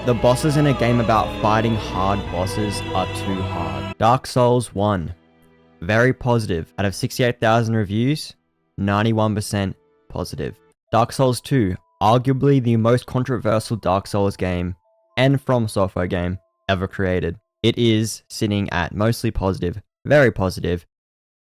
The bosses in a game about fighting hard bosses are too hard. Dark Souls 1. Very positive. Out of 68,000 reviews, 91% positive. Dark Souls 2. Arguably the most controversial Dark Souls game and From Software game ever created. It is sitting at mostly positive, very positive.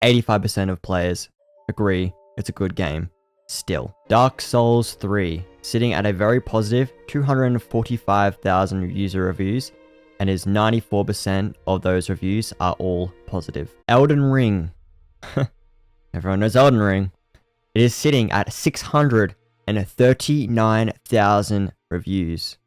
85% of players agree it's a good game. Still. Dark Souls 3, sitting at a very positive 245,000 user reviews, and is 94% of those reviews are all positive. Elden Ring. Everyone knows Elden Ring. It is sitting at 639,000 reviews.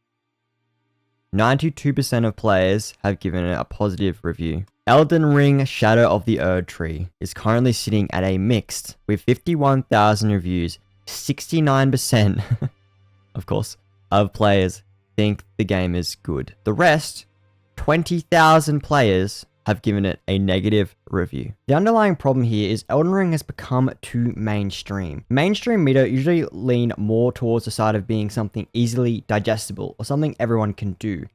92% of players have given it a positive review. Elden Ring Shadow of the Erdtree is currently sitting at a mixed with 51,000 reviews. 69%, of course, of players think the game is good. The rest, 20,000 players, have given it a negative review. The underlying problem here is Elden Ring has become too mainstream. Mainstream media usually lean more towards the side of being something easily digestible or something everyone can do.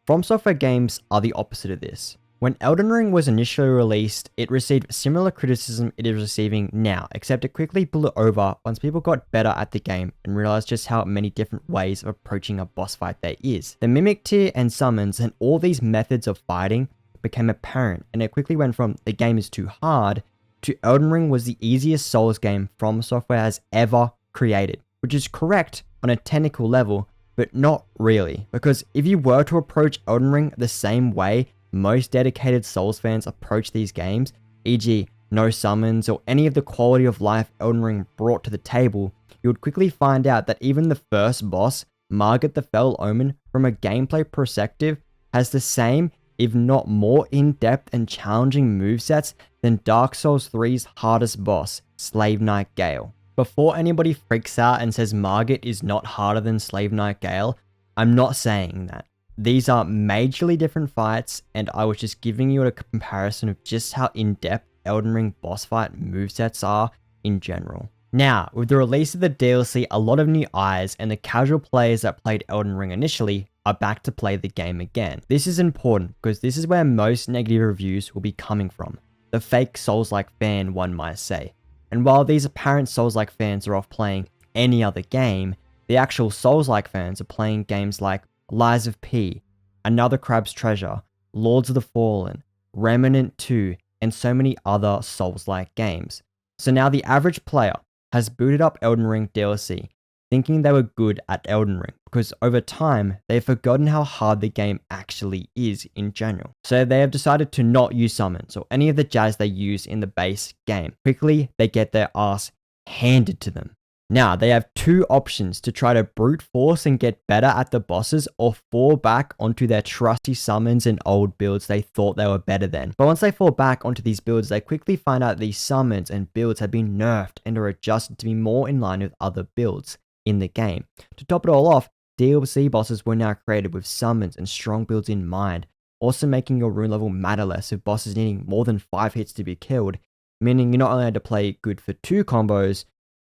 From Software games are the opposite of this. When Elden Ring was initially released, it received similar criticism it is receiving now, except it quickly blew over once people got better at the game and realized just how many different ways of approaching a boss fight there is. The Mimic Tear and summons and all these methods of fighting became apparent, and it quickly went from the game is too hard to Elden Ring was the easiest Souls game From Software has ever created, which is correct on a technical level, but not really, because if you were to approach Elden Ring the same way most dedicated Souls fans approach these games, e.g. no summons or any of the quality of life Elden Ring brought to the table, you would quickly find out that even the first boss, Margit the Fell Omen, from a gameplay perspective, has the same, if not more in-depth and challenging movesets than Dark Souls 3's hardest boss, Slave Knight Gale. Before anybody freaks out and says Margit is not harder than Slave Knight Gale, I'm not saying that. These are majorly different fights, and I was just giving you a comparison of just how in-depth Elden Ring boss fight movesets are in general. Now, with the release of the DLC, a lot of new eyes and the casual players that played Elden Ring initially are back to play the game again. This is important because this is where most negative reviews will be coming from. The fake Souls-like fan, one might say. And while these apparent Souls-like fans are off playing any other game, the actual Souls-like fans are playing games like Lies of P, Another Crab's Treasure, Lords of the Fallen, Remnant 2, and so many other Souls-like games. So now the average player has booted up Elden Ring DLC, thinking they were good at Elden Ring, because over time, they've forgotten how hard the game actually is in general. So they have decided to not use summons or any of the jazz they use in the base game. Quickly, they get their ass handed to them. Now, they have two options to try to brute force and get better at the bosses, or fall back onto their trusty summons and old builds they thought they were better than. But once they fall back onto these builds, they quickly find out these summons and builds have been nerfed and are adjusted to be more in line with other builds in the game. To top it all off, DLC bosses were now created with summons and strong builds in mind, also making your rune level matter less with bosses needing more than 5 hits to be killed, meaning you not only had to play good for 2 combos,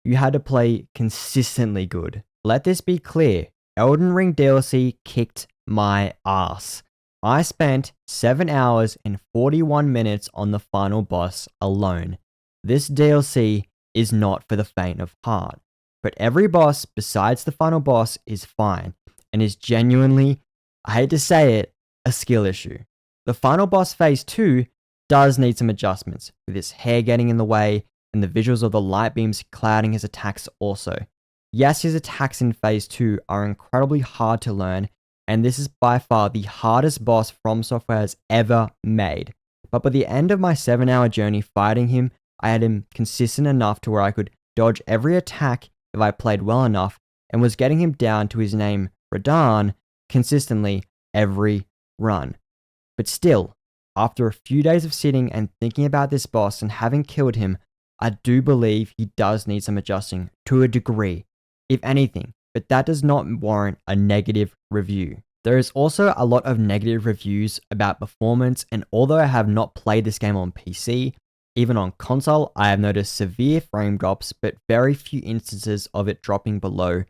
you had to play consistently good. Let this be clear, Elden Ring DLC kicked my ass. I spent 7 hours and 41 minutes on the final boss alone. This DLC is not for the faint of heart, but every boss besides the final boss is fine, and is genuinely, I hate to say it, a skill issue. The final boss phase 2 does need some adjustments, with his hair getting in the way, and the visuals of the light beams clouding his attacks also. Yes, his attacks in phase 2 are incredibly hard to learn, and this is by far the hardest boss From Software has ever made. But by the end of my 7-hour journey fighting him, I had him consistent enough to where I could dodge every attack if I played well enough, and was getting him down to his name, Radahn, consistently every run. But still, after a few days of sitting and thinking about this boss and having killed him, I do believe he does need some adjusting to a degree, if anything, but that does not warrant a negative review. There is also a lot of negative reviews about performance, and although I have not played this game on PC, even on console, I have noticed severe frame drops, but very few instances of it dropping below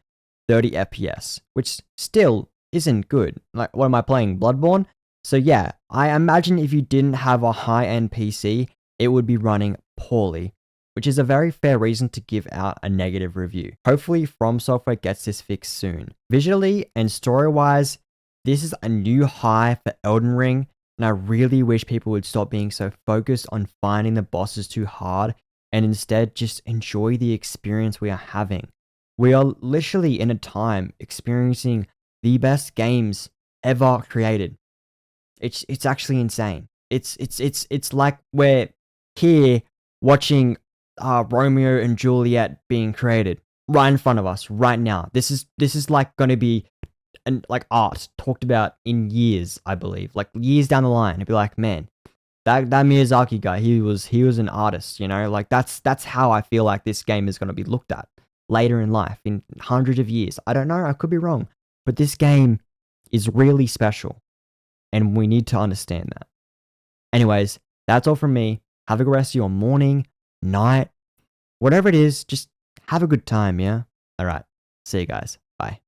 30 FPS, which still isn't good. Like, what am I playing? Bloodborne? So yeah, I imagine if you didn't have a high-end PC, it would be running poorly, which is a very fair reason to give out a negative review. Hopefully, From Software gets this fixed soon. Visually and story-wise, this is a new high for Elden Ring, and I really wish people would stop being so focused on finding the bosses too hard and instead just enjoy the experience we are having. We are literally in a time experiencing the best games ever created. It's actually insane. It's like we're here watching Romeo and Juliet being created right in front of us right now. This is like going to be like art talked about in years, I believe, like years down the line. It'd be like, man, that Miyazaki guy, he was an artist, you know, like that's how I feel like this game is going to be looked at later in life, in hundreds of years. I don't know, I could be wrong, but this game is really special, and we need to understand that. Anyways, that's all from me. Have a good rest of your morning, night, whatever it is. Just have a good time, yeah. All right, see you guys. Bye.